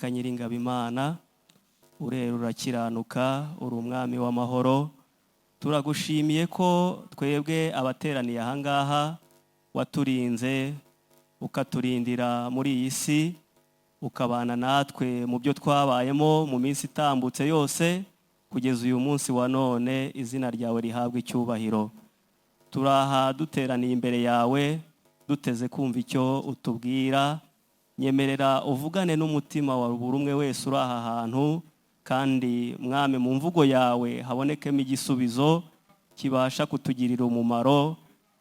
Uwiteka Nyiringabo Imana, urera urakiranuka, uri umwami w'amahoro. Turagushimiye ko twebwe abateraniye ahangaha waturinze ukaturindira muri iyi si, ukabana natwe mu byo twabayemo mu minsi itambutse yose kugeza uyu munsi wa none. Izina ryawe rihabwe icyubahiro. Turaha duteraniye imbere yawe duteze kumva icyo utubwira. Nyemerera uvugane n'umutima wa buri umwe wese uri aha hantu, kandi mwami mu mvugo yawe habonekemo igisubizo kibasha kutugirira umumaro.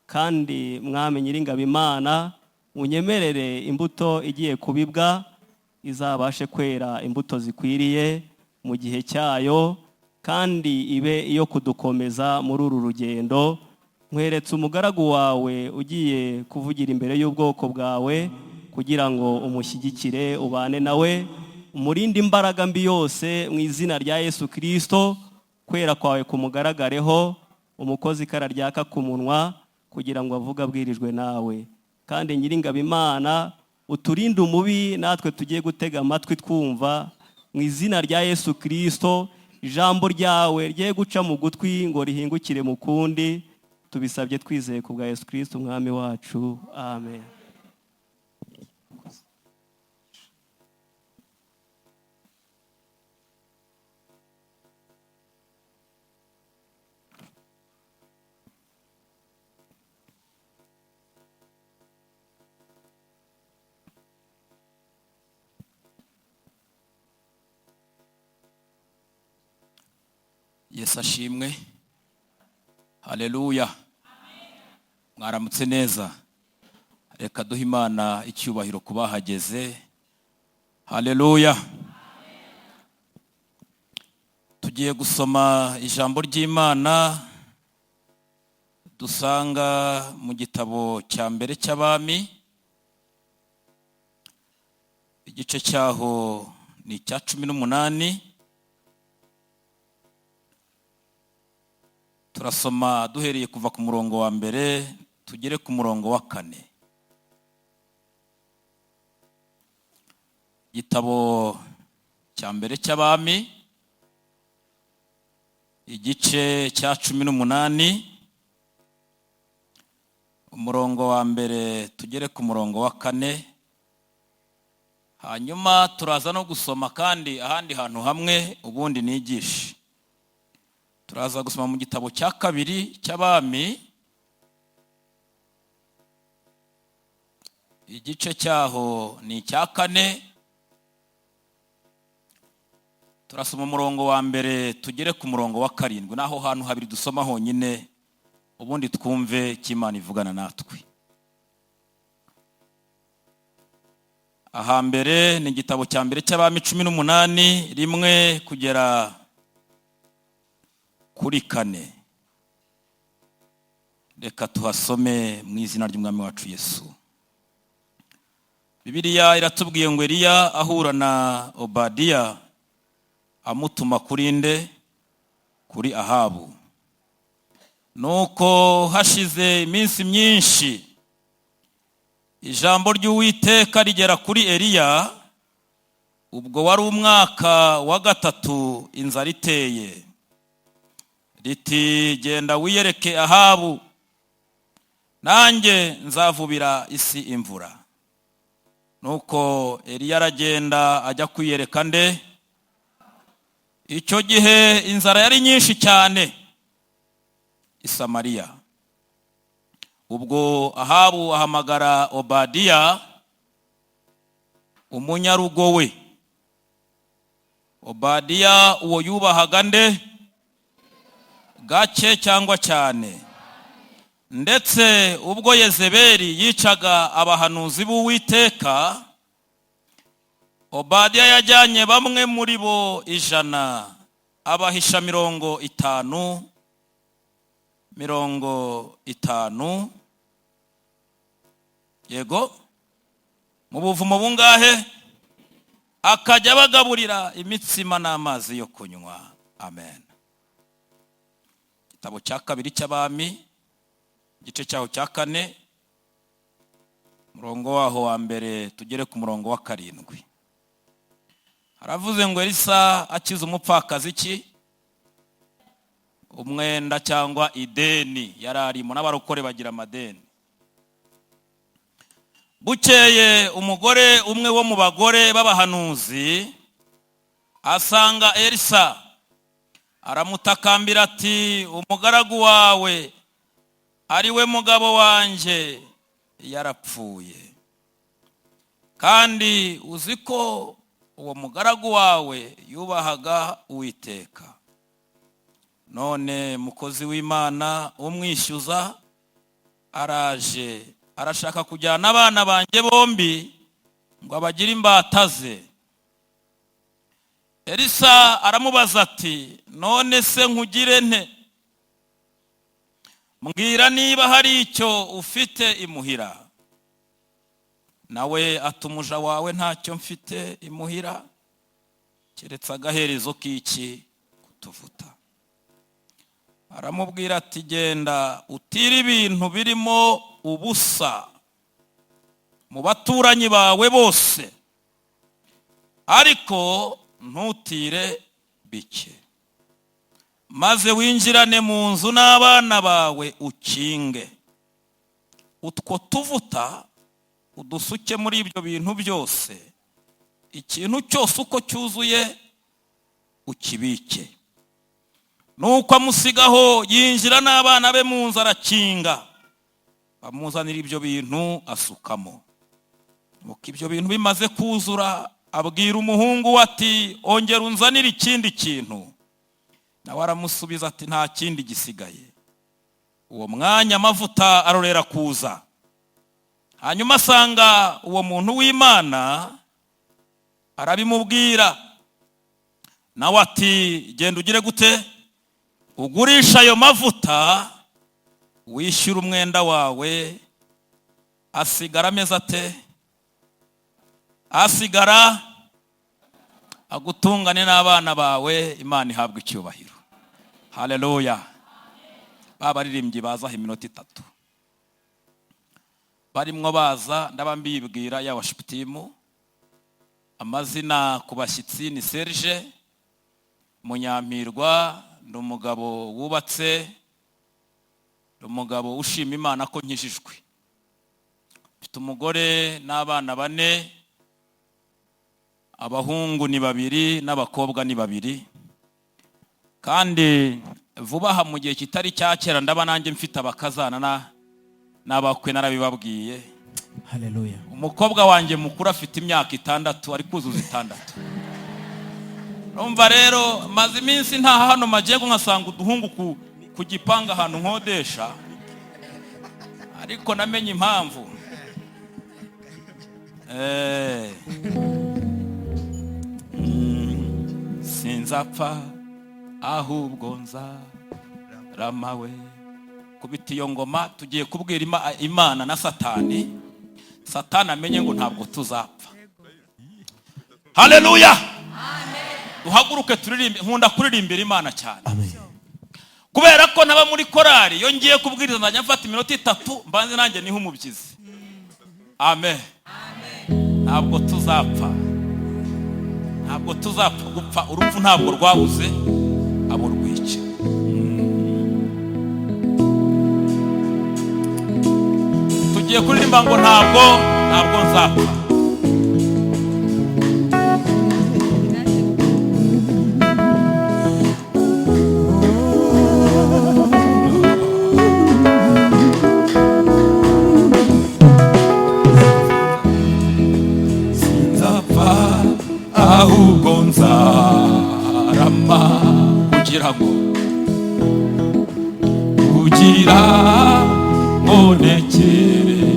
Kandi mwami Nyiringabo Imana, unyemerere imbuto igiye kubibwa izabashe kwera imbuto zikwiriye mu gihe cyayo, kandi ibe iyo kudukomeza muri uru rugendo. Nkweretse umugaragu wawe ugiye kuvugira imbere y'ubwoko bwawe, kugira ngo umushyigikire, ubane nawe, umurinde imbaraga mbi yose mu izina rya Yesu Kristo. Kwera kwawe kumugaragareho, umukozi ikara ryaka ku munwa kugira ngo avuge abwirijwe nawe. Kandi Nyiringabo Imana, uturinde umubi, natwe tugiye gutega amatwi twumva, mu izina rya Yesu Kristo. Ijambo ryawe rye guca mu gutwi ngo rihingukire mu kundi. Tubisabye twizeye ku bwa Yesu Kristo umwami wacu, amen. Yesu ashimwe. Haleluya. Mwaramutse neza. Reka duhe Imana icyubahiro kubahageze. Haleluya. Tugiye gusoma ijambo ry'Imana dusanga mu gitabo cya mbere cy'Abami, igice cyaho ni icya 18. Turasoma duhereye kuva ku murongo wa mbere tugere ku murongo wa 4. Igitabo cya mbere cy'Abami, igice cya 18, umurongo wa mbere tugere ku murongo wa 4. Hanyuma turaza no gusoma kandi ahandi hantu hamwe ubundi nigishe. Turaza gusoma mu gitabo cya kabiri cy'Abami, igice cyaho ni icya 4. Turasoma umurongo wa mbere tugere ku murongo wa 7. Naho hantu habiri dusoma honyine, ubundi twumve cy'Imana ivugana natwe. Ahambere ni igitabo cya mbere cy'Abami 18 rimwe kugera kuri 4. Reka tuhasome mu izina ry'umwami wacu Yesu. Bibiliya iratubwiye ngo Eliya ahura na Obadiya amutuma kuri nde? Kuri Ahabu. Nuko hashize iminsi myinshi ijambo ry'Uwiteka rigera kuri Eliya, ubwo wari umwaka wa 3 inzara iteye, riti genda wiyereke Ahabu, nanjye nzavubira isi imvura. Nuko Eliya aragenda ajya kwiyereka nde? Icyo gihe inzara yari nyinshi cyane i Samariya. Ubwo Ahabu ahamagara Obadiya umunyarugo we. Obadiya uwo yubahaga nde? Gake cyangwa cyane. Ndetse ubwo Yezebeli yicaga abahanuzi b'Uwiteka, Obadiya yajyanye bamwe muri bo 100, abahisha 50. Yego, mu buvumo bungahe? Akajya bagaburira imitsima n'amazi yo kunywa. Amen. Igitabo cya kabiri cy'Abami, igice cyaho cya 4, murongo waho wa mbere tugere ku murongo wa 7. aravuze ngo Elisa akiza umupfakazi iki? Umwenda cyangwa ideni yari arimo. N'abarokore bagira amadeni. Bukeye umugore umwe wo mu bagore b'abahanuzi asanga Elisa, aramutakambira ati, umugaragu wawe ari we mugabo wanje yarapfuye, kandi uzi ko uwo mugaragu wawe yubahaga Uwiteka. None mukozi w'Imana umwishyuza araje, arashaka kujyana abana banjye bombi ngo abagire imbata ze. Elisa aramubaza ati, none se nkugire nte? Mbwira niba hari icyo ufite imuhira. Nawe atumuja wawe ntacyo mfite imuhira keretse agaherezo k'iki? Kutuvuta. Aramubwira ati, genda utire ibintu birimo ubusa mu baturanyi bawe bose, ariko ntutire bike, maze winjirane mu nzu n'abana bawe ukinge. Utwo tuvuta udusuke muri ibyo bintu byose, ikintu cyose uko cyuzuye ukibike. Nuko amusigaho, yinjira n'abana be mu nzu arakinga, bamuzanira ibyo bintu asukamo. Nuko ibyo bintu bimaze kuzura, abwira umuhungu we ati, ongera unzanire ikindi kintu. Nawe aramusubiza ati, nta kindi gisigaye. Uwo mwanya amavuta arorera kuza. Hanyuma asanga uwo muntu w'Imana, arabimubwira. Nawe ati, genda ugire gute? Ugurisha ayo mavuta, wishyura umwenda wawe. Asigara ameze ate? Asigara agutungane n'abana bawe. Imana ihabwa icyubahiro. Haleluya. Babaririmbyi baza iminota 3 barimwo baza, ndabambibwira ya washiptimu. Amazina ku bashyitsi ni Serge Munyampirwa, ndi umugabo wubatse, ndi umugabo ushima Imana ko nkijijwe. Mfite umugore n'abana 4, abahungu ni 2 n'abakobwa ni 2. Kandi vuba aha mu gihe kitari cyakera ndaba nanjye mfite abakazana n'abakwe, narabibabwiye. Haleluya. Umukobwa wanjye mukuru afite imyaka 6, ari kuzuza 6. Urumva rero maze iminsi ntaha hano majyego nkasanga uduhungu ku gipanga ahantu nkodesha, ariko namenye impamvu. Sinzapfa ahubwo nzaramawe. Kubita iyo ngoma tugiye kubwira Imana na Satani. Satani amenye ngo ntabwo tuzapfa. Haleluya. Amen. Duhaguruke turirimbe. Nkunda kuririmbira Imana cyane. Amen. Kubera ko naba muri korari, iyo ngiye kubwiriza nzajya mfata iminota 3 mbanze nanjye niho umubyizi. Amen. Amen. Ntabwo tuzapfa. Ntabwo tuzapfa gupfa. Urupfu ntabwo rwabuze abo rwica. Tugiye kuririmba ngo ntabwo nzapfa. Sinzapfa ahubwo nzarama, kugira monekereza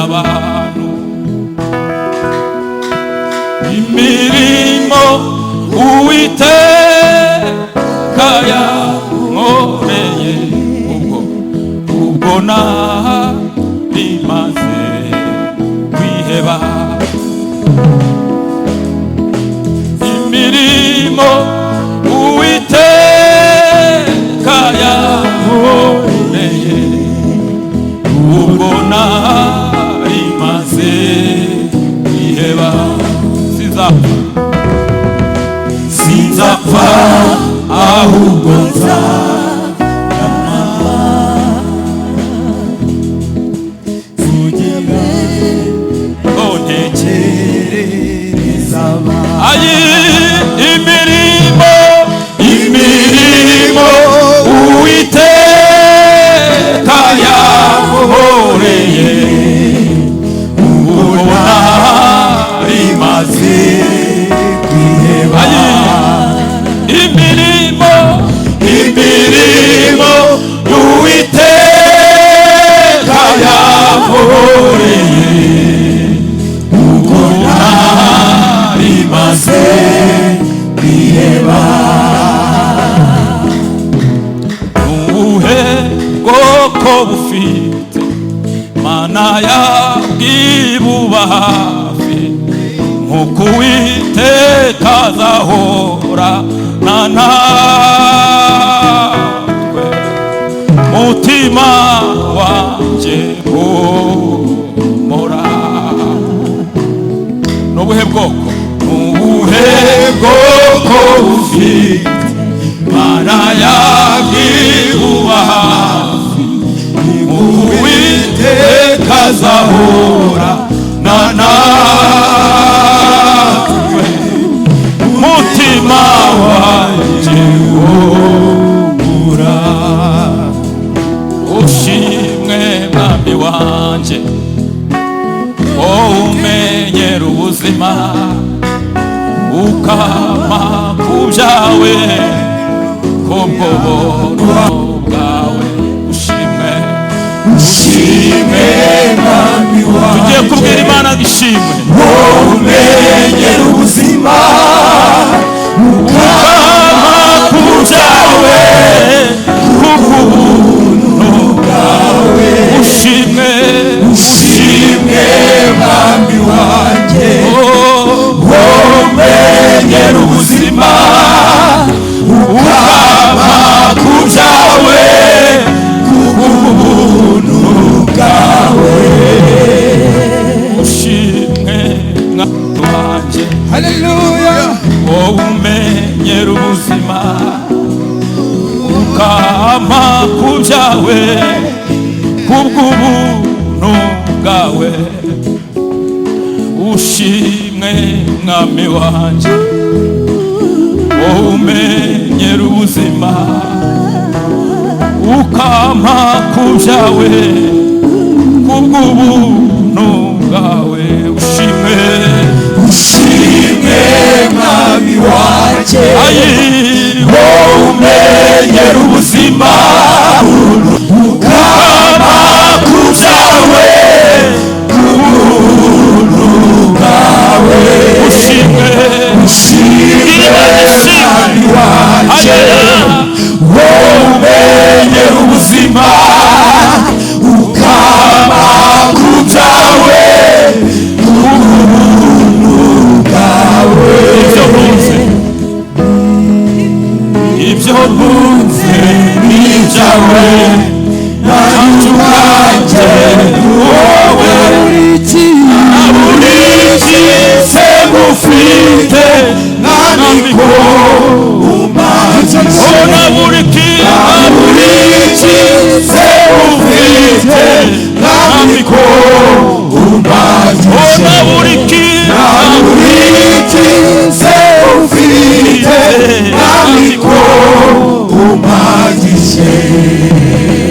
abantu imirimo Uwiteka yankoreye. Ubwo narimaze kwiheba, imirimo Uwiteka yankoreye. Ubwo narimaze kwiheba, sinzapfa sinzapfa ahubwo imirimo Uwiteka yamuhoreye ubona rimaze kwiheba. Imirimo Uwiteka yamuhoreye ubona rimaze kwiheba. Nubuhe bwoko bufite Mana yabwibuba hafi nk'uko Uwiteka azahorana natwe. Mutima wanjye humura. Nubuhe bwoko bufite Mana yabwibuba hafi Uwiteka azahorana natwe. Mutima wanjye humura. Ushimwe Mwami wanjye umenyera ubuzima ukama ku byawe kubwo buntu bwawe. Ushimwe Mwami wanjye. Tugiye kubwira Imana ishimwe. Umenyera ubuzima ukama ku byawe kubwo buntu bwawe. Ushimwe Mwami wanjye umenyera ubuzima ukama ku byawe kubw'ubuntu bwawe. Ushimwe Mwami wanjye. Haleluya. Umenyera ubuzima ukama ku byawe kubw'ubuntu bwawe. Ushimwe Mwami wanjye umenyera ubuzima ukama ku byawe kubw'ubuntu bwawe. Ushimwe Mwami wanjye umenyera ubuzima ukama ku byawe kubw'ubuntu bwawe. Ushimwe Mwami wanjye umenyera ubuzima ukama ku byawe kubw'ubuntu bwawe. Ibyo ntunze ni ibyawe nanjye ubwanjye wowe. Buri cyose ngufite nandiko umpagije. Buri cyose ngufite nandiko umpagije. Buri cyose ngufite nandiko umpagije.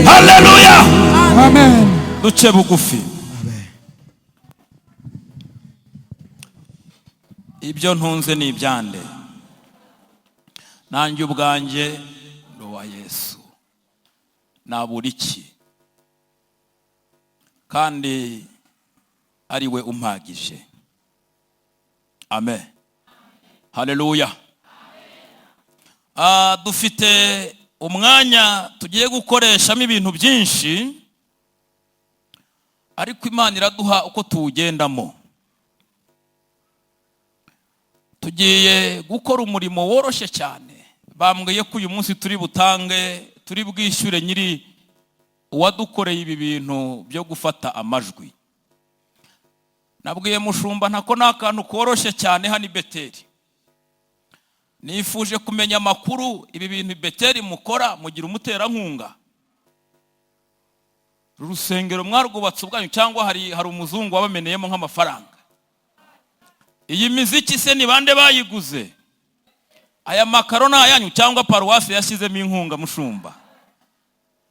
Haleluya. Amen. Duce bugufi. Ibyo ntunze ni ibyande nanjye ubwanjye ni uwa Yesu. Nabura iki kandi ari we umpagije. Amen. Haleluya. Dufite umwanya tugiye gukoreshamo ibintu byinshi ariko Imana iraduha uko tuwugendamo. Tugiye gukora umurimo woroshye cyane. Bambwiye ko uyu munsi turi bwishyure nyiri uwadukoreye ibi bintu byo gufata amajwi. Nabwiye mushumba ntako n'akantu koroshye cyane hano i Beteli. nifuje kumenya amakuru ibi bintu Beteli mukora mugira umuterankunga. Urusengero mwarwubatse ubwanyu cyangwa hari umuzungu wabameneyemo nk'amafaranga? Iyi miziki se ni bande bayiguze? Aya makaro na yanyu cyangwa paruwasi yashyizemo inkunga mushumba?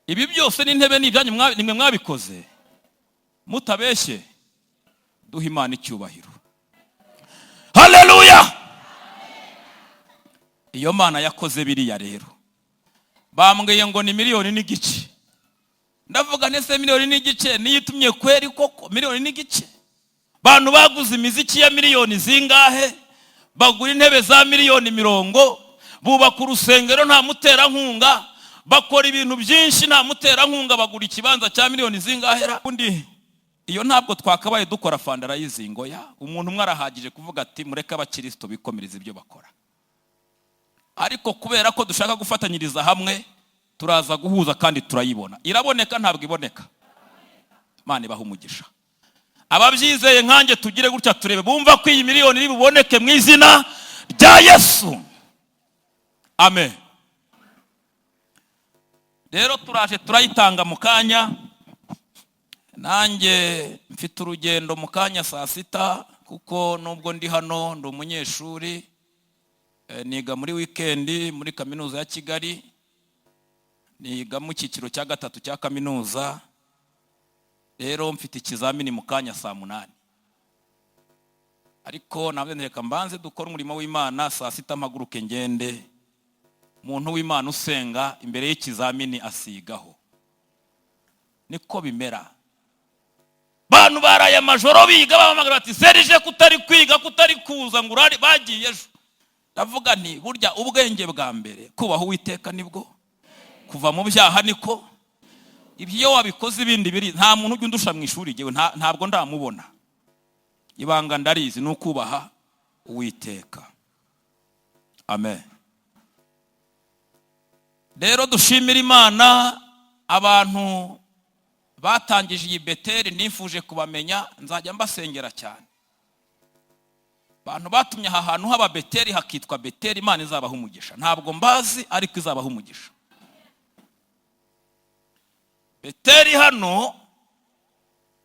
Ibi byose n'intebe n'ibyanyu nimwe mwabikoze? Mutabeshye, duha Imana icyubahiro. Haleluya! Iyo Mana yakoze biriya rero, bambwiye ngo ni miliyoni n'igice. Ndavuga nese miliyoni n'igice niyitumye kweri koko? Miliyoni n'igice? Bantu baguze imiziki ya miliyoni zingahe, bagura intebe za miliyoni 40, bubaka urusengero nta muterankunga, bakora ibintu byinshi nta muterankunga, bagura ikibanza cya miliyoni zingahera. Undi iyo ntabwo twakabaye dukora fundraising ya umuntu umwe arahagije kuvuga ati mureke abakristo bikomereza ibyo bakora. Ariko kubera ko dushaka gufatanyiriza hamwe, turaza guhuza kandi turayibona. Iraboneka ntabwo iboneka? Imana ibaha umugisha. Ababyizeye nkanjye tugire gutya turebe, bumva ko iyi miliyoni iri buboneke mu izina rya Yesu. Amen. Rero turaje turayitanga mu kanya. Nanjye mfite urugendo mu kanya saa sita, kuko nubwo ndi hano ndi umunyeshuri, niga muri weekend muri kaminuza ya Kigali, niga mu cyiciro cya 3 cya kaminuza. Rero mfite ikizamini mu kanya saa 8. Ariko nabyo ndeka mbanze dukora umurimo w'Imana saa sita mpaguruke ngende. Umuntu w'Imana usenga imbere y'ikizamini asigaho. Niko bimera. Bantu baraye amajoro biga bamagara ati Serije kutari kwiga kutari kuza ngo urari bagiye ejo. Ndavuga nti burya ubwenge bwa mbere kubaho Uwiteka nibwo, kuva mu byaha niko. Ibyo wabikoze ibindi biri nta muntu ujya undusha mu ishuri jewe ntabwo ndamubona. Ibanga ndarizi nukubaha Uwiteka. Amen. Rero dushimira Imana, abantu batangije iyi Beteli nifuje kubamenya, nzajya mbasengera cyane. Abantu batumye aha hantu haba Beteli hakitwa Beteli, Imana izabaha umugisha. Ntabwo mbazi ariko izabaha umugisha. Beteli hano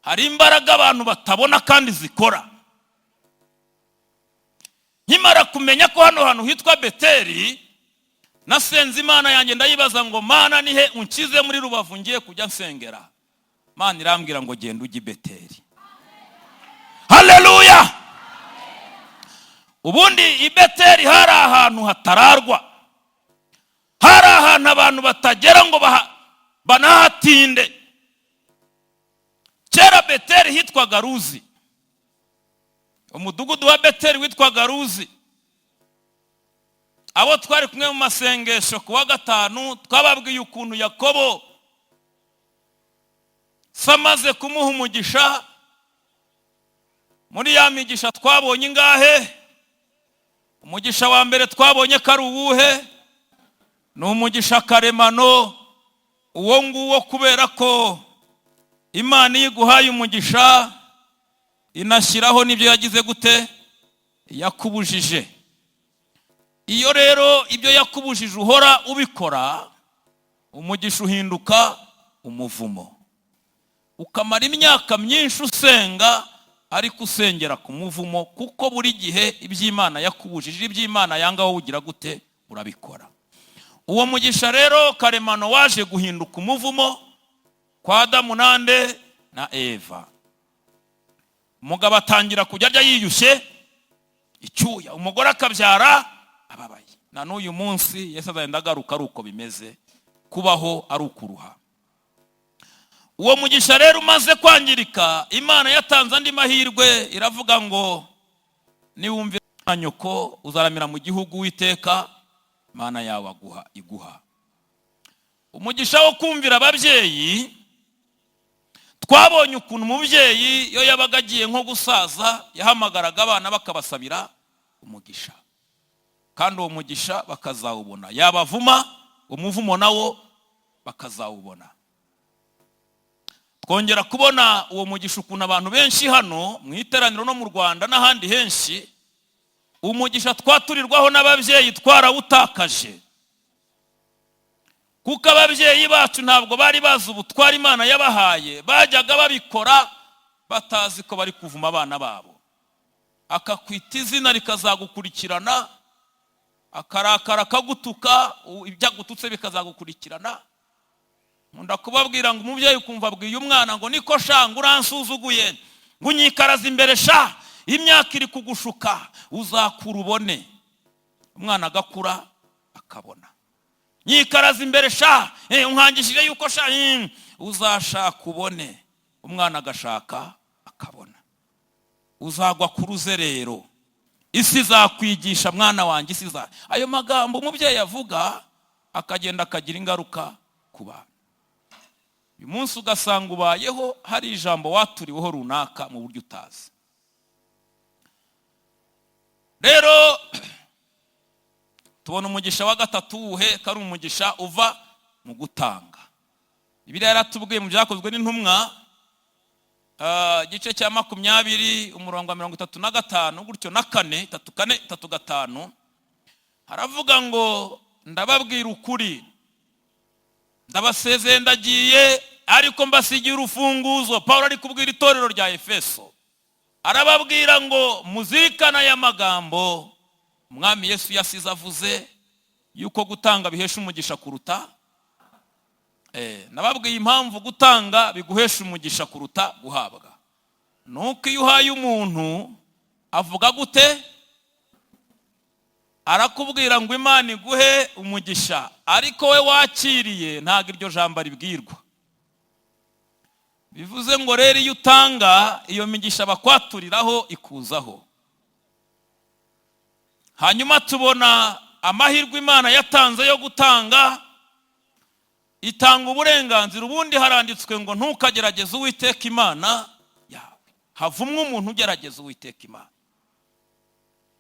hari imbaraga abantu batabona kandi zikora. Nkimara kumenya ko hano hantu hitwa Beteli, nasenze Imana yanjye ndayibaza ngo Mana nihe unkize muri Rubavu ngiye kujya nsengera. Mana irambwira ngo genda ujye Beteli. Haleluya! Ubundi i Beteli hari ahantu hatararwa, hari ahantu abantu batagera ngo banahatinde. Kera Beteli hitwaga Ruzi. Umudugudu wa Beteli witwaga Ruzi. Abo twari kumwe mu masengesho kuwa 5 twababwiye ukuntu Yakobo samaze kumuha umugisha. Muri ya migisha twabonye ingahe? Umugisha wa mbere twabonye kari uwuhe? Ni umugisha karemano. Uwo nguwo kubera ko Imana iguhaye umugisha inashyiraho nibyo yagize gute? Yakubujije. Iyo rero ibyo yakubujije uhora ubikora, umugisha uhinduka umuvumo. Ukamara imyaka myinshi usenga ariko usengera ku muvumo, kuko buri gihe iby'Imana yakubujije, iby'Imana yanga wowe ugira gute? Urabikora. Uwo mugisha rero karemano waje guhinduka umuvumo kwa Adamu nande na Eva. Umugabo atangira kujya arya yiyushye icyuya, umugore akabyara ababaye. Na n'uyu munsi Yesu azagenda agaruka ari uko bimeze, kubaho ari ukuruha. Uwo mugisha rero umaze kwangirika, Imana yatanze andi mahirwe, iravuga ngo niwumvira nyoko uzaramira mu gihugu Uwiteka Imana yawe iguha. Umugisha wo kumvira ababyeyi, twabonye ukuntu umubyeyi iyo yabaga agiye nko gusaza yahamagaraga abana bakabasabira umugisha, kandi uwo mugisha bakazawubona. Yabavuma umuvumo nawo bakazawubona. Twongera kubona uwo mugisha ukuntu abantu benshi hano mu iteraniro no mu Rwanda n'ahandi henshi umugisha twaturirwaho n'ababyeyi twarawutakaje, kuko ababyeyi bacu ntabwo bari bazi ubutware Imana yabahaye. Bajyaga babikora batazi ko bari kuvuma abana babo. Akakwita izina rikazagukurikirana, akarakara akagutuka, ibyagututse bikazagukurikirana. Nkunda kubabwira ngo umubyeyi ukumva abwiye umwana ngo niko shanga uransuzuguye, ngo unyikaraza imbere sha, imyaka iri kugushuka, uzakura ubone. Umwana agakura akabona. Nyikaraza imbere sha, unkangishije yuko sha, uzashaka ubone. Umwana agashaka akabona. Uzagwa ku ruzerero, isi izakwigisha mwana wanjye, isi za. Ayo magambo umubyeyi avuga akagenda akagira ingaruka ku bana. Uyu munsi ugasanga ubayeho hari ijambo waturiweho runaka mu buryo utazi. Rero tubona umugisha wa gatatu uwuhe, kari umugisha uva mu gutanga. Bibiliya yaratubwiye mu byakozwe n'intumwa igice cya 20 umurongo wa 35 gutyo na 4 3:5 haravuga ngo ndababwira ukuri, ndabasezeye ndagiye, ariko mbasigiye urufunguzo. Paulo ari kubwira itorero rya Efeso, arababwira ngo muzirikana aya magambo Umwami Yesu yasize avuze yuko gutanga bihesha umugisha kuruta. Nababwiye impamvu gutanga biguhesha umugisha kuruta guhabwa. Nuko iyo uhaye umuntu avuga gute? Arakubwira ngo Imana iguhe umugisha, ariko we wakiriye ntago iryo jambo ribwirwa. Bivuze ngo rero iyo utanga, iyo migisha bakwaturiraho ikuzaho. Hanyuma tubona amahirwe Imana yatanze yo gutanga, itanga uburenganzira. Ubundi haranditswe ngo ntukagerageze Uwiteka Imana yawe. Havumwe umuntu ugerageza Uwiteka Imana.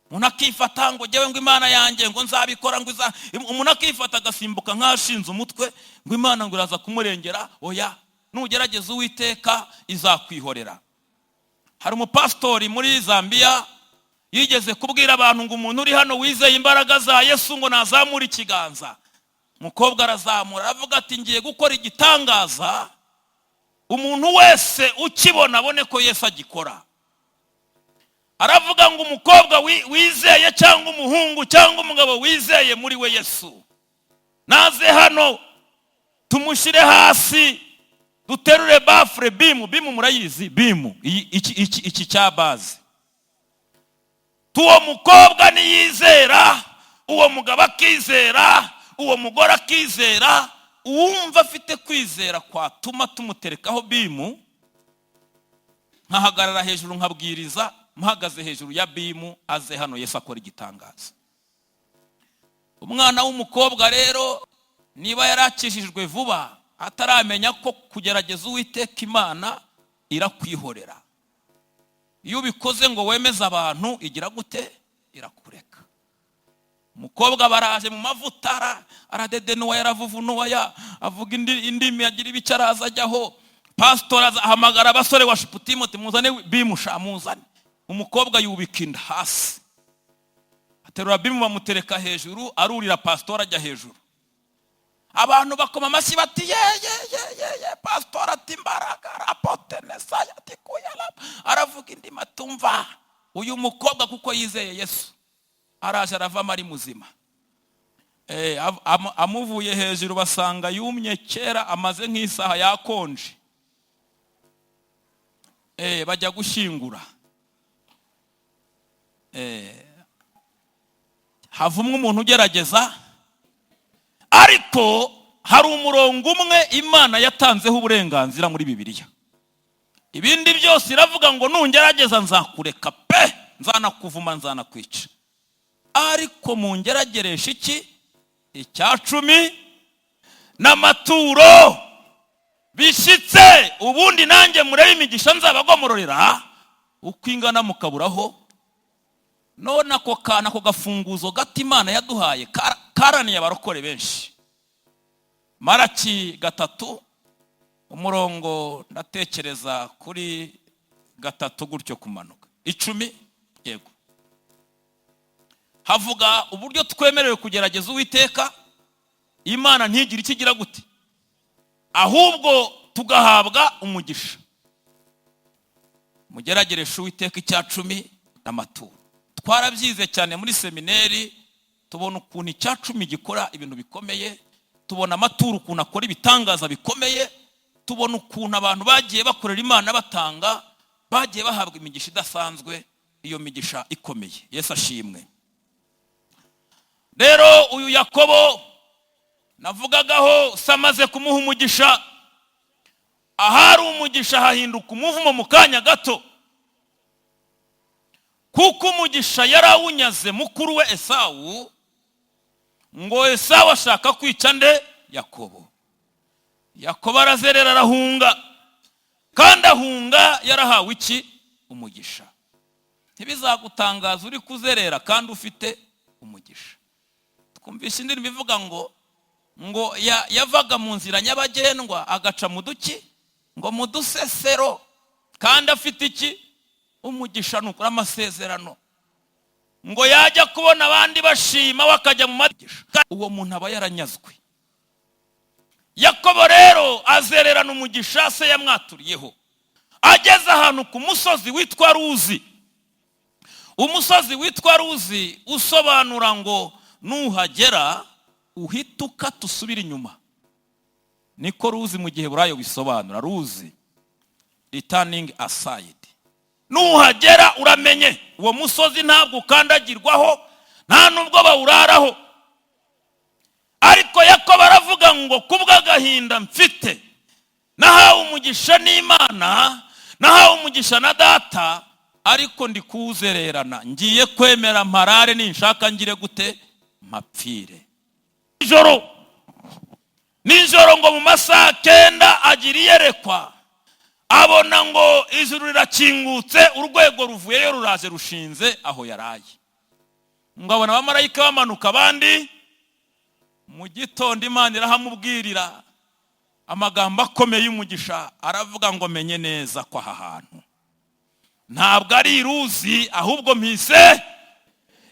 Umuntu akifata ngo jyewe ngo Imana yanjye ngo nzabikora, ngo umuntu akifata agasimbuka nk'ashinze umutwe ngo Imana ngo iraza kumurengera. Oya, nugerageza Uwiteka izakwihorera. Hari umupastori muri Zambia yigeze kubwira abantu ngo umuntu uri hano wizeye imbaraga za Yesu ngo nazamura ikiganza. Umukobwa arazamura aravuga ati ngiye gukora igitangaza, umuntu wese ukibona abone ko Yesu agikora. Aravuga ngo umukobwa wizeye cyangwa umuhungu cyangwa umugabo wizeye muri we Yesu naze hano tumushyire hasi, duterure bafure bimu. Murayizi bimu, iki cya bazi. Tuwo mukobwa niyizera, uwo mugabo akizera, uwo mugore akizera, uwumva afite kwizera kwatuma tumuterekaho bimu, nkahagarara hejuru nkabwiriza, muhagaze hejuru ya bimu, aze hano Yesu akora igitangaza. Umwana w'umukobwa rero niba yarakijijwe vuba, ataramenya ko kugerageza Uwiteka Imana irakwihorera. Iyo ubikoze ngo wemeze abantu, igira gute? Irakureka. Umukobwa baraje mu mavuta, aradedenuwa, yaravuvunuwa, avuga indimi, yagira ibicaraza ajyaho. Pastor ahamagara abasore wa Shiputimote, muzane bimusha, muzane. Umukobwa yubika inda hasi, aterura bimu bamutereka hejuru, arurira pastor ajya hejuru. Abantu bakoma amashyi bati ye pastor ati imbaraga rapotenesa ati kuyala. Aravuga indimi atumva. Uyu mukobwa kuko yizeye Yesu araje aravamo ari muzima. Amuvuye hejuru basanga yumye kera, amaze nk'isaha yakonje. Bajya gushingura. Havumwe umuntu ugerageza, ariko hari umurongo umwe Imana yatanzeho uburenganzira muri Bibiliya. Ibindi byose iravuga ngo nungerageza nzakureka pe, nzanakuvuma, nzanakwica. Ariko mungerageresha iki? Icyacumi n'amaturo bishitse, ubundi nanjye murebe imigisha nzabagomororera uko ingana mukaburaho. None ako kana ko gafunguzo gati Imana yaduhaye karaniye abarokore benshi. Maraki 3 umurongo ndatekereza kuri 3 gutyo kumanuka 10, yego havuga uburyo twemerewe kugerageza Uwiteka, Imana ntigire icyo igira gute, ahubwo tugahabwa umugisha. Mugeragereshe Uwiteka icya 10 n'amaturo. Twarabyize cyane muri seminari, tubona ukuntu icya 10 gikora ibintu bikomeye, tubona amaturo ukuntu akora ibitangaza bikomeye, tubona ukuntu abantu bagiye bakorera Imana batanga, bagiye bahabwa imigisha idasanzwe, iyo migisha ikomeye. Yesu ashimwe. Rero uyu Yakobo navugagaho samaze kumuha umugisha, ahari umugisha hahinduka umuvumo mu kanya gato, kuko umugisha yarawunyaze mukuru we Esawu, ngo Esawu ashaka kwica nde? Yakobo. Yakobo arazerera arahunga, kandi ahunga yarahawe iki? Umugisha. Ntibizagutangaza uri kuzerera kandi ufite umugisha. Twumvishe indirimbo ivuga ngo yavaga mu nzira nyabagendwa agaca mu duki, ngo mu dusesero, kandi afite iki? Umugisha. Nukuri amasezerano, ngo yajya kubona abandi bashima wakajya mu magisha, uwo muntu aba yaranyazwe. Yakobo rero azererana umugisha se yamwaturiyeho, ageze ahantu ku musozi witwa Ruzi. Umusozi witwa Ruzi usobanura ngo nuhagera uhituka tusubira inyuma. Niko Ruzi mu gihe burayo bisobanura. Ruzi, returning aside. Nuhagera uramenye uwo musozi ntabwo ukandagirwaho, nta nubwo bawuraraho. Ariko Yakobo aravuga ngo kubw'agahinda mfite, nahawe umugisha n'Imana, nahawe umugisha na data, ariko ndi kuwuzererana, ngiye kwemera mparare, ninshaka ngire gute? Mpapfire. Nijoro ngo mu masaha 9 agira iyerekwa, abona ngo ijuru rirakingutse, urwego ruvuyeyo ruraje rushinze aho yaraye. Ngo abona abamarayika bamanuka, abandi mu gitondo Imana irahamubwirira amagambo akomeye y'umugisha, aravuga ngo menye neza ko aha hantu ntabwo ari Ruzi, ahubwo mpise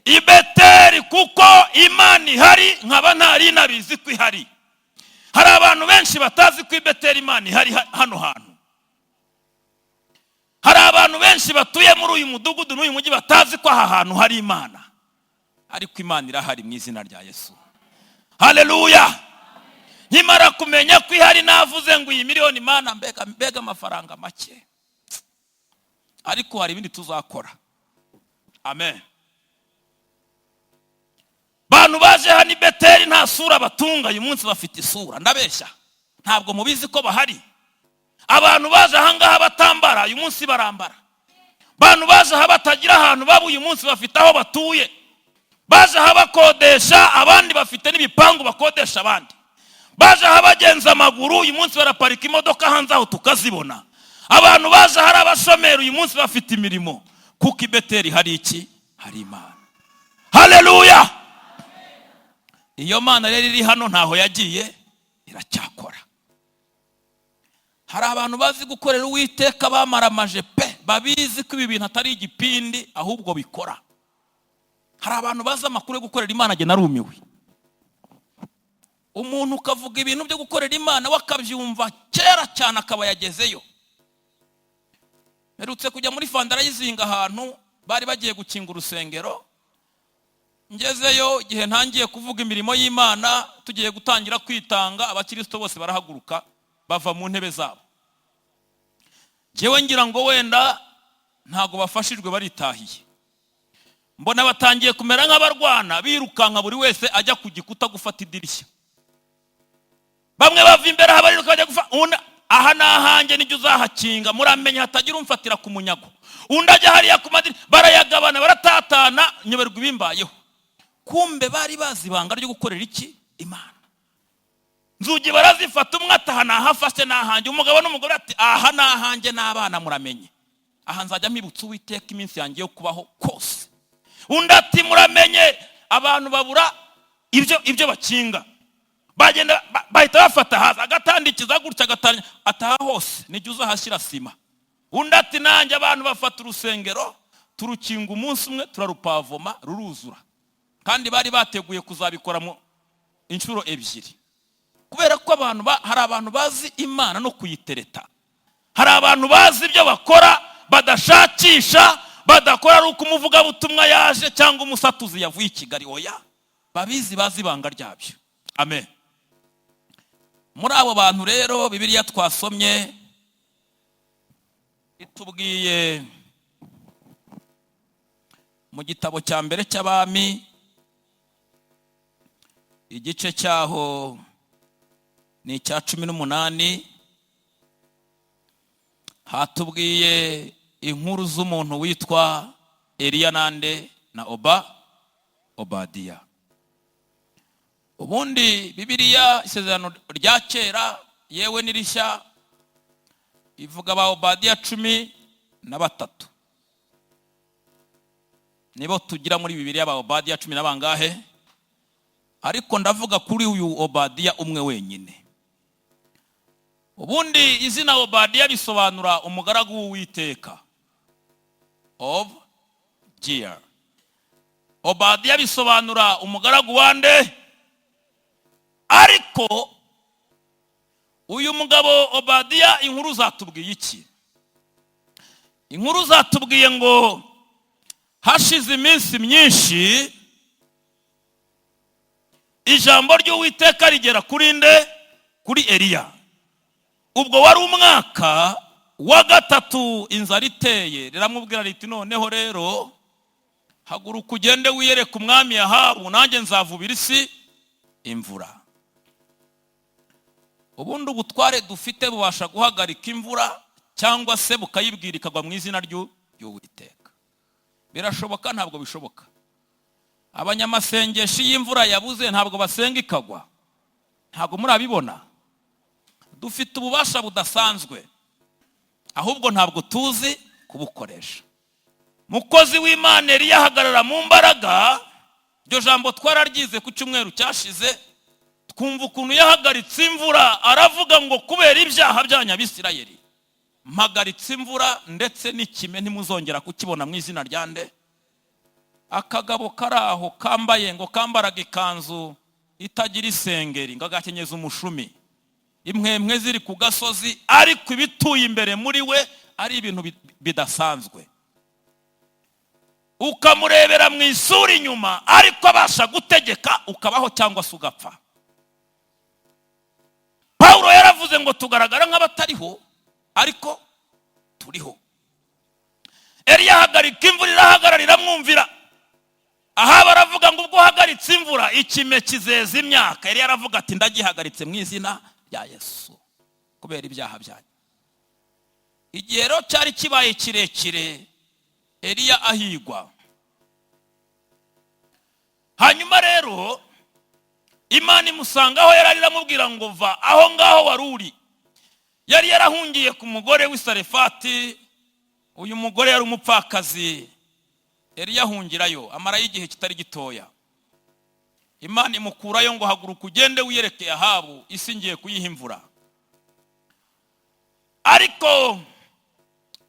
i Beteli, kuko Imana ihari nkaba ntari nabizi ko ihari. Hari abantu benshi batazi ko i Beteli Imana ihari hano hantu. Hari abantu benshi batuye muri uyu mudugudu n'uyu mujyi batazi ko aha hantu hari Imana, ariko Imana irahari mu izina rya Yesu. Haleluya. Nkimara kumenya ko ihari navuze ngo iyi miliyoni Imana mbega amafaranga make, ariko hari ibindi tuzakora. Amen. Bantu baje hano i Beteli nta sura batunga, uyu munsi bafite isura. Ndabeshya? Ntabwo mubizi ko bahari. Abantu baje ahangaha batambara, uyu munsi barambara. Bantu baje aha batagira ahantu baba, uyu munsi bafite aho batuye. Baje aha bakodesha, abandi bafite n'ibipangu bakodesha abandi. Baje aha bagenza amaguru, uyu munsi baraparika imodoka hanze aho tukazibona. Abantu baje hari abashomeri, uyu munsi bafite imirimo, kuko i Beteli hari iki? Hari Imana. Haleluya. Iyo Mana rero iri hano ntaho yagiye, iracyakora. Hari abantu bazi gukorera Uwiteka bamaramaje pe, babizi ko ibi bintu atari igipindi ahubwo bikora. Hari abantu bazi amakuru yo gukorera Imana, je narumiwe. Umuntu ukavuga ibintu byo gukorera Imana wakabyumva kera cyane akaba yagezeyo. Merutse kujya muri fundraising ahantu bari bagiye gukinga urusengero. Ngezeyo igihe ntangiye kuvuga imirimo y'Imana, tugiye gutangira kwitanga, abakristo bose barahaguruka bava mu ntebe zabo. Jewe ngira ngo wenda ntago bafashijwe baritahiye. Mbona batangiye kumera nk'abarwana, birukanka buri wese ajya ku gikuta gufata idirishya. Bamwe bava imbere habariruka bajya gufata, aha nahanjye nijye uzahakinga, muramenya hatagira umfatira ku munyago. Undi ajya hariya ku madiri, barayagabana baratatana, nyoberwa ibimbayeho. Kumbe bari bazi ibanga ryo gukorera iki? Imana. Nzugi barazifata, umwe ataha nahafashe nahanjye, umugabo n'umugore ati aha nahanjye n'abana muramenye, aha nzajya mpibutsa Uwiteka iminsi yanjye yo kubaho kose. Undi ati muramenye, abantu babura ibyo bakinga, bagenda bahita bafata haza agatandikiza gutya agatanya, ataha hose nijye uzahashyira sima. Undi ati nanjye abantu bafata urusengero turukinga umunsi umwe turarupavoma ruruzura. kandi bari bateguye kuzabikora mu inshuro ebyiri, kubera ko hari abantu bazi Imana no kuyitereta. Hari abantu bazi ibyo bakora badashakisha, badakora ari uko umuvugabutumwa yaje cyangwa umusatuzi yavuye i Kigali. Oya, babizi, bazi ibanga ryabyo. Amen. Muri abo bantu rero Bibiliya twasomye itubwiye mu gitabo cya mbere cy'Abami, igice cyaho ni icya 18, hatubwiye inkuru z'umuntu witwa Eliya na Obadiya. Ubundi Bibiliya isezerano rya kera yewe n'irishya ivuga ba Obadiya 13 nibo tugira muri Bibiliya, ba Obadiya 10 n'abangahe, ariko ndavuga kuri uyu Obadiya umwe wenyine. Ubundi izina Obadiya bisobanura umugaragu w'Uwiteka, Obadiya. Obadiya bisobanura umugaragu wande. Ariko uyu mugabo Obadiya inkuru zatubwiye iki? Inkuru zatubwiye ngo hashize iminsi myinshi ijambo ry'Uwiteka rigera kuri nde? Kuri Eliya. Ubwo wari umwaka wa 3 inzara iteye, riramubwira riti noneho rero haguruka ugende wiyereke umwami Ahabu, nanjye nzavubira isi imvura. Ubundi ubutware dufite bubasha guhagarika imvura cyangwa se bukayibwira ikagwa mu izina ry'Uwiteka. Birashoboka? Ntabwo bishoboka. Abanyamasengesho y'imvura yabuze ntabwo basenga ikagwa? Ntabwo murabibona? Dufite ububasha budasanzwe, ahubwo ntabwo tuzi kubukoresha. Mukozi w'Imana Eliya ahagarara mu mbaraga. Iryo jambo twararyize ku cyumweru cyashize, twumva ukuntu yahagaritse imvura. Aravuga ngo kubera ibyaha by'Abisirayeli mpagaritse imvura, ndetse n'ikime ntimuzongera kukibona mu izina rya nde? Akagabo karaho kambaye ngo kambaraga ikanzu itagira isengeri, ngo agakenyeza umushumi, imwemwe ziri ku gasozi, ariko ibituye imbere muri we ari ibintu bidasanzwe. Ukamurebera mu isura inyuma, ariko abasha gutegeka ukabaho cyangwa se ugapfa. Paulo yaravuze ngo tugaragara nk'abatariho ariko turiho. Eliya ahagarika imvura, irahagarara iramwumvira. Ahaba aravuga ngo ubwo uhagaritse imvura ikime kizeza imyaka. Eliya aravuga ati ndagihagaritse mu izina rya Yesu kubera ibyaha byanyu. Igihe rero cyari kibaye kirekire Eliya ahigwa. Hanyuma rero Imana imusanga aho yari iramubwira ngo va aho ngaho waruri. Yari yarahungiye ku mugore w'Isarefati. Uyu mugore yari umupfakazi. Eliya ahungirayo amarayo igihe kitari gitoya. Imana imukurayo ngo haguruka ugende wiyereke Ahabu, isi ngiye kuyiha imvura. Ariko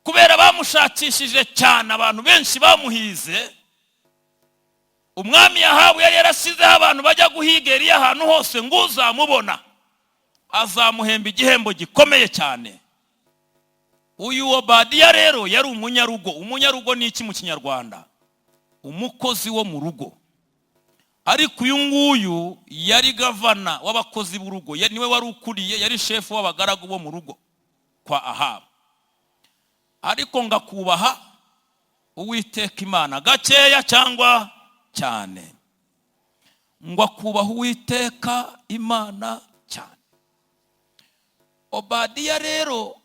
kubera bamushakishije cyane, abantu benshi bamuhize, umwami Ahabu yari yarasizeho abantu bajya guhiga Eliya ahantu hose ngo uzamubona azamuhemba igihembo gikomeye cyane. Uyu Obadiya rero yari umunyarugo. Umunyarugo ni iki mu Kinyarwanda? Umukozi wo mu rugo. Ariko uyu nguyu yari gavana w'abakozi b'urugo, niwe wari ukuriye, yari shefu w'abagaragu bo mu rugo kwa Ahabu. Ariko ngakubaha Uwiteka Imana gakeya cyangwa cyane? Ngo akubaha Uwiteka Imana cyane. Obadiya rero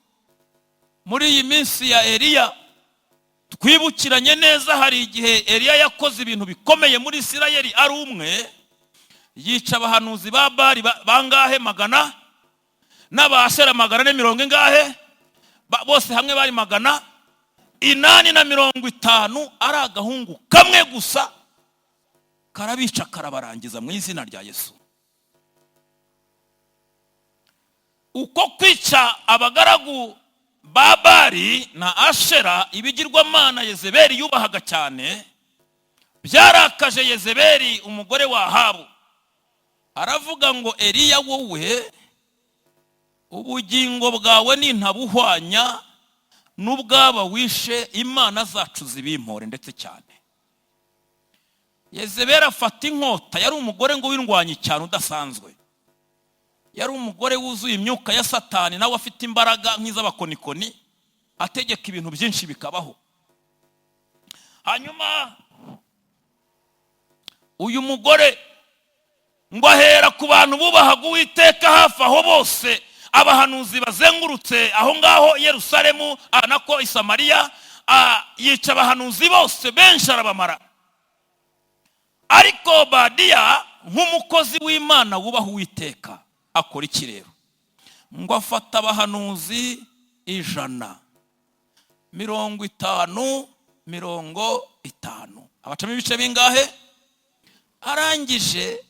muri iyi minsi ya Eliya twibukiranye neza, hari igihe Eliya yakoze ibintu bikomeye muri Isirayeli ari umwe. Yica abahanuzi ba Bali bangahe? 100, n'abashera 450, bose hamwe bari 850. Ari agahungu kamwe gusa karabica karabarangiza mu izina rya Yesu. Uko kwica abagaragu ba Bali na Ashera, ibigirwamana Yezebeli yubahaga cyane, byarakaje Yezebeli umugore wa Ahabu. Aravuga ngo Eliya, wowe ubugingo bwawe nintabuhwanya n'ubwaba wishe, Imana zacu zibimpore ndetse cyane. Yezebeli afata inkota. Yari umugore ngo w'indwanyi cyane udasanzwe. Yari umugore wuzuye imyuka ya Satani, nawe afite imbaraga nk'iz'abakonikoni, ategeka ibintu byinshi bikabaho. Hanyuma uyu mugore ngo ahera ku bantu bubahaga Uwiteka hafi aho bose, abahanuzi bazengurutse aho ngaho Yerusalemu nako i Samariya, yica abahanuzi bose benshi arabamara. Ariko Obadiya nk'umukozi w'Imana wubaha Uwiteka akora iki rero? Ngo afata abahanuzi 100, 50, 50, abacamo ibice bingahe? Arangije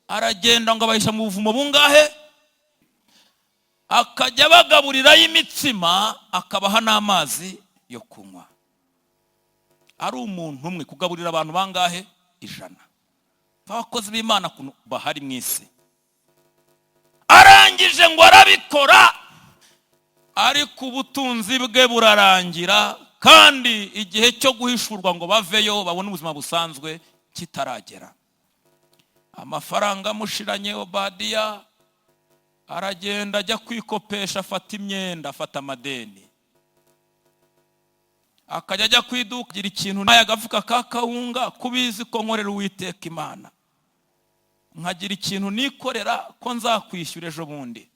aragenda ngo abahisha mu buvumo bungahe, akajya bagaburira y'imitsima, akabaha n'amazi yo kunywa. Ari umuntu umwe kugaburira abantu bangahe? 100. Abakozi b'Imana bahari mu isi. Arangije ngo arabikora, ariko ubutunzi bwe burarangira, kandi igihe cyo guhishurwa ngo baveyo babone ubuzima busanzwe kitaragera. Amafaranga amushiranye, Obadiya aragenda ajya kwikopesha, afata imyenda, afata amadeni, akajya ajya kwiduka gira ikintu naye agafuka ka kawunga, kubizi ko nkorera Uwiteka Imana, nkagira ikintu nikorera ko nzakwishyura ejo bundi.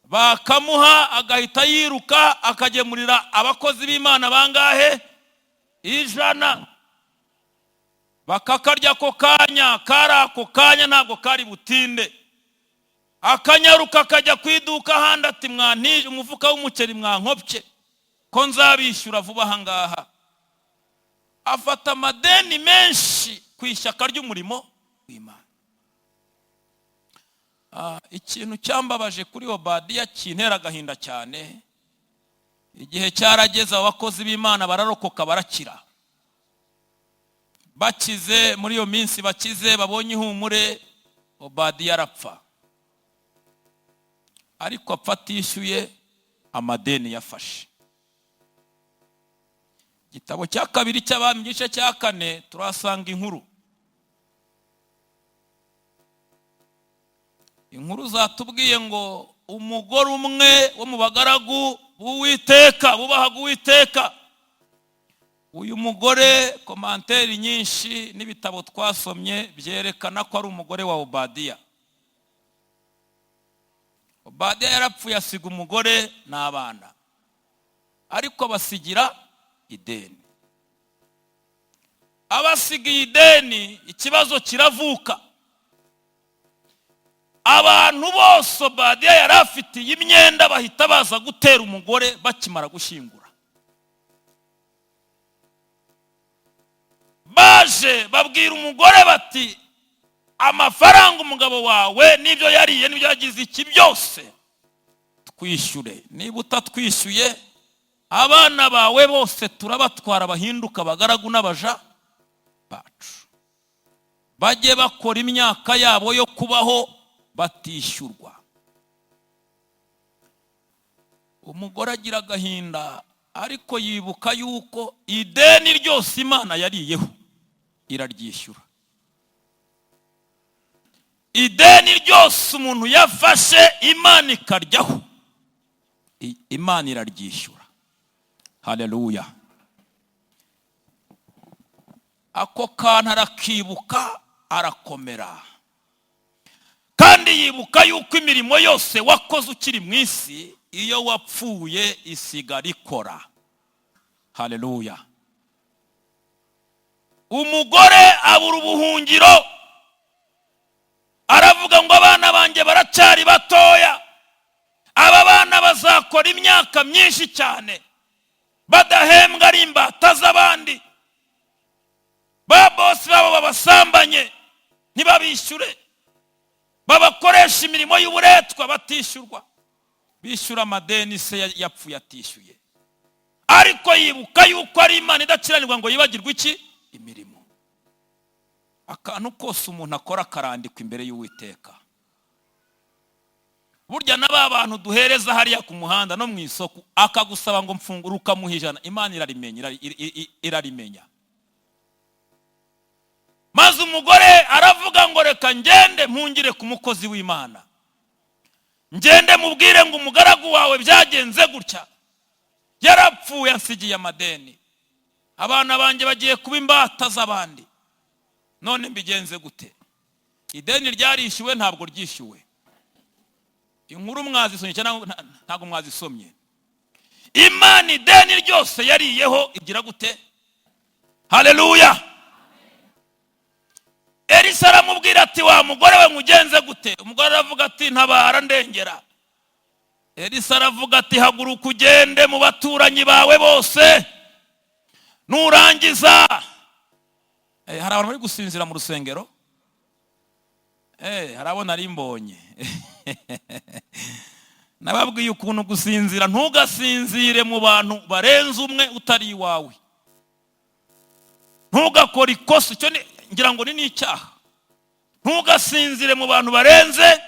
Bakamuha agahita yiruka akagemurira abakozi b'Imana bangahe? 100. Bakakarya ko kanya, kari ako kanya ntabwo kari butinde. Akanyaruka akajya kwiduka ahandi ati mwantije umufuka w'umuceri mwankopye ko nzabishyura vuba aha ngaha. Afata amadeni menshi ku ishyaka ry'umurimo w'Imana. Ikintu cyambabaje kuri Obadiya kintera agahinda cyane, igihe cyarageze abakozi b'Imana bararokoka barakira. Bakize muri iyo minsi, bakize babonye ihumure, Obadiya arapfa. Ariko apfa atishyuye amadeni yafashe. Igitabo cya 2 cy'Abami igice cya 4 turasanga inkuru zatubwiye ngo umugore umwe wo mu bagaragu b'Uwiteka bubahaga Uwiteka. Uyu mugore, komanteri nyinshi n'ibitabo twasomye byerekana ko ari umugore wa Obadiya. Obadiya yarapfuye asiga umugore n'abana, ariko basigira ideni. Abasigiye ideni, ikibazo kiravuka. Abantu bose Obadiya yari afitiye imyenda bahita baza gutera umugore bakimara gushyingura. Baje babwira umugore bati, amafaranga umugabo wawe n'ibyo yariye n'ibyo yagize iki byose twishyure. Niba utatwishyuye, abana bawe bose turabatwara bahinduka abagaragu n'abaja bacu, bajye bakora imyaka yabo yo kubaho batishyurwa. Umugore agira agahinda, ariko yibuka yuko ideni ryose Imana yariyeho iraryishyura. Ideni ryose umuntu yafashe Imana ikaryaho, Imana iraryishyura. Haleluya. Ako kantu arakibuka, arakomera, kandi yibuka yuko imirimo yose wakoze ukiri mu isi, iyo wapfuye isigara ikora. Haleluya. Umugore abura ubuhungiro, aravuga ngo abana banjye baracyari batoya, aba bana bazakora imyaka myinshi cyane badahembwa, ari imbata z'abandi. Ba bosi babo babasambanye ntibabishyure, babakoresha imirimo y'uburetwa batishyurwa, bishyura amadeni se yapfuye atishyuye. Ariko yibuka yuko ari Imana idakiranirwa ngo yibagirwe iki? Imirimo. akantu kose umuntu akora karandikwa imbere y'Uwiteka. Burya n'aba bantu duhereza hariya ku muhanda no mu isoko akagusaba ngo mfungure ukamuha ijana, Imana irarimenya. Maze umugore aravuga ngo reka ngende mpungire ku mukozi w'Imana, ngende mubwire ngo umugaragu wawe byagenze gutya, yarapfuye ansigiye amadeni, abana banjye bagiye kuba imbata z'abandi, none mbigenze gute? Ideni ryarishyuwe ntabwo ryishyuwe. Inkuru mwazisomye cyangwa ntabwo mwazisomye? Imana ideni ryose yariyeho igira gute? Haleluya. Elisa aramubwira ati wa mugore we mugenze gute? Umugore aravuga ati ntabara ndengera. Elisa aravuga ati haguruka ugende mu baturanyi bawe bose, nurangiza. Hari abantu bari gusinzira mu rusengero? Harabona ari mbonye. Nababwiye ukuntu gusinzira, ntugasinzire mu bantu barenze umwe utari iwawe. Ntugakora ikosa, icyo ngira ngo ni n'icyaha. Ntugasinzire mu bantu barenze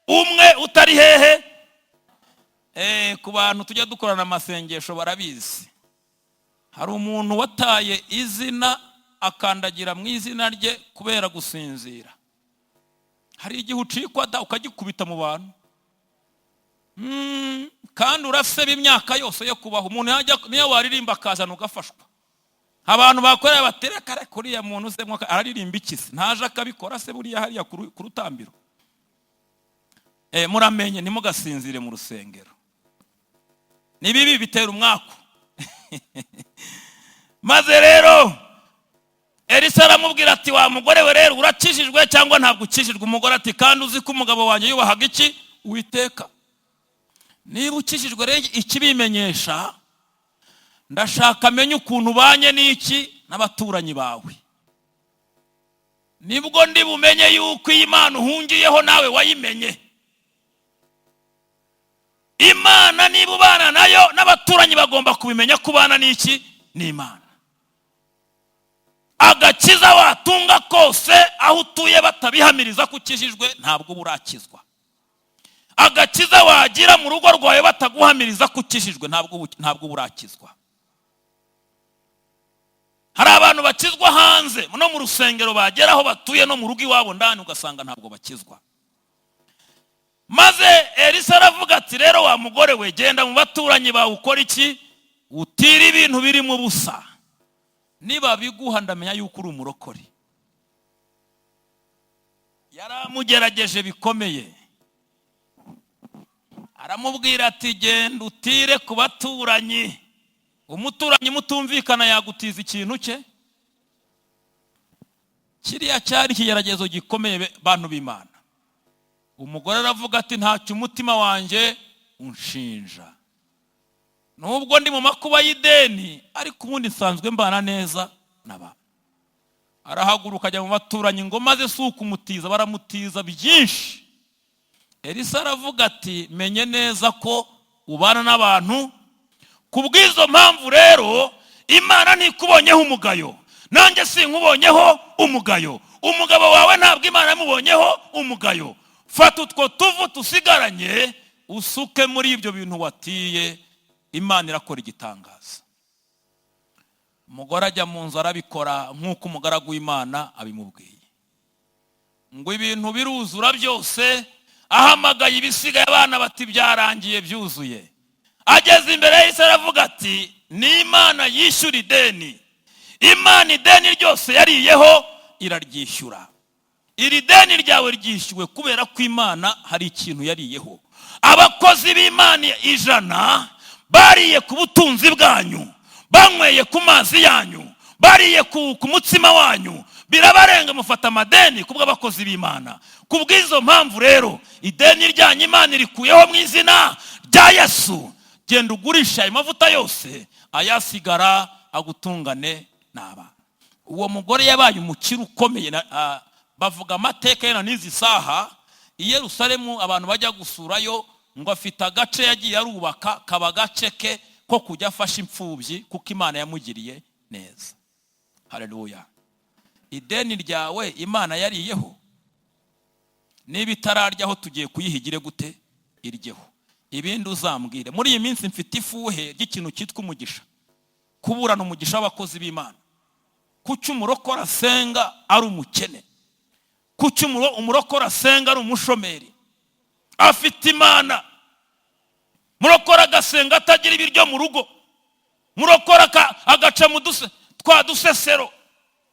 umwe utari hehe. Ku bantu tujya dukorana amasengesho barabizi. Hari umuntu wataye izina akandagira mu izina rye kubera gusinzira. Hari igihe ucikwa ukagikubita mu bantu. Kandi uraseba imyaka yose yo kubaho. Umuntu yajya niyo waririmba akazana ugafashwa. Abantu bakorera batereka reka uriya muntu se araririmba ikisi, ntaje akabikora se buriya hariya ku rutambiro. Muramenye ntimugasinzire mu rusengero, ni bibi bitera umwaku. Maze rero Elisa aramubwira ati wa mugore we rero urakijijwe cyangwa ntabwo ukijijwe? Umugore ati kandi uzi ko umugabo wanjye yubahaga iki? Uwiteka. Niba ukijijwe rero ikibimenyesha, ndashaka amenye ukuntu ubanye n'iki n'abaturanyi bawe. Nibwo ndi bumenye yuko Imana uhungiyeho nawe wayimenye. Imana niba ubana nayo n'abaturanyi bagomba kubimenya ko ubana n'iki n'Imana. Agakiza watunga kose aho utuye batabihamiriza ko ukijijwe ntabwo burakizwa. Agakiza wagira mu rugo rwawe bataguhamiriza ko ukijijwe ntabwo burakizwa. Hari abantu bakizwa hanze no mu rusengero bageraho batuye no mu rugo iwabo ndani ugasanga ntabwo bakizwa. Maze Elisa aravuga ati rero wa mugore we genda mu baturanyi bawe ukora iki? Utira ibintu biri mu busa. Niba biguha ndamenya yuko uri umurokore. Yaramugerageje bikomeye. Aramubwira ati genda utire ku baturanyi. Umuturanyi mutumvikana yagutiza ikintu cye. Kiriya cyari ikigeragezo gikomeye bantu b'Imana. Umugore aravuga ati ntacyo umutima wanjye unshinja. Nubwo ndi mu makuba y'ideni ariko ubundi nsanzwe mbana neza n'abantu. Arahaguruka ajya mu baturanyi ngo maze suka umutiza, baramutiza byinshi. Elisa aravuga ati menye neza ko ubana n'abantu, kubw'izo mpamvu rero Imana ntikubonyeho umugayo, nanjye sinkubonyeho umugayo. Umugabo wawe ntabwo Imana yamubonyeho umugayo. Fata utwo tuvu tusigaranye usuke muri ibyo bintu watiye, Imana irakora igitangaza. Umugore ajya mu nzu arabikora nk'uko umugaragu w'Imana abimubwiye. Ngo ibintu biruzura byose, ahamagaye ibisigaye abana bati byarangiye byuzuye. Ageze imbere y'Elisa aravuga ati ni Imana yishyura ideni. Imana ideni ryose yariyeho iraryishyura. Iri deni ryawe ryishyuwe kubera ko Imana hari ikintu yariyeho. Abakozi b'Imana 100 bariye ku butunzi bwanyu, banyweye ku mazi yanyu, bariye ku mutsima wanyu, birabarenga mufata amadeni kubw'abakozi b'Imana. Kubw'izo mpamvu rero ideni ryanyu Imana irikuyeho mu izina rya Yesu. Genda ugurisha ayo mavuta yose, ayasigara agutungane n'abana. Uwo mugore yabaye umukire ukomeye. Bavuga amateka yana n'izi saha i Yerusalemu abantu bajya gusurayo ngo afite agace yagiye arubaka kaba gace ke ko kujya afasha imfubyi kuko Imana yamugiriye neza. Haleluya. ideni ryawe Imana yariyeho? Niba itararyaho tugiye kuyihigire gute iryeho? Ibindi uzambwire. Muri iyi minsi mfite ifuhe ry'ikintu cyitwa umugisha, kuburana umugisha w'abakozi b'Imana. Kuki umurokora asenga ari umukene? Kuki umurokora asenga ari umushomeri? Afite Imana. Murokora agasenga atagira ibiryo mu rugo, murokora agaca mu dusesero.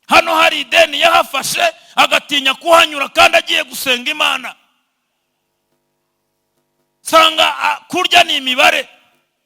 Hano hari ideni yahafashe agatinya kuhanyura kandi agiye gusenga Imana. Sanga kurya ni imibare.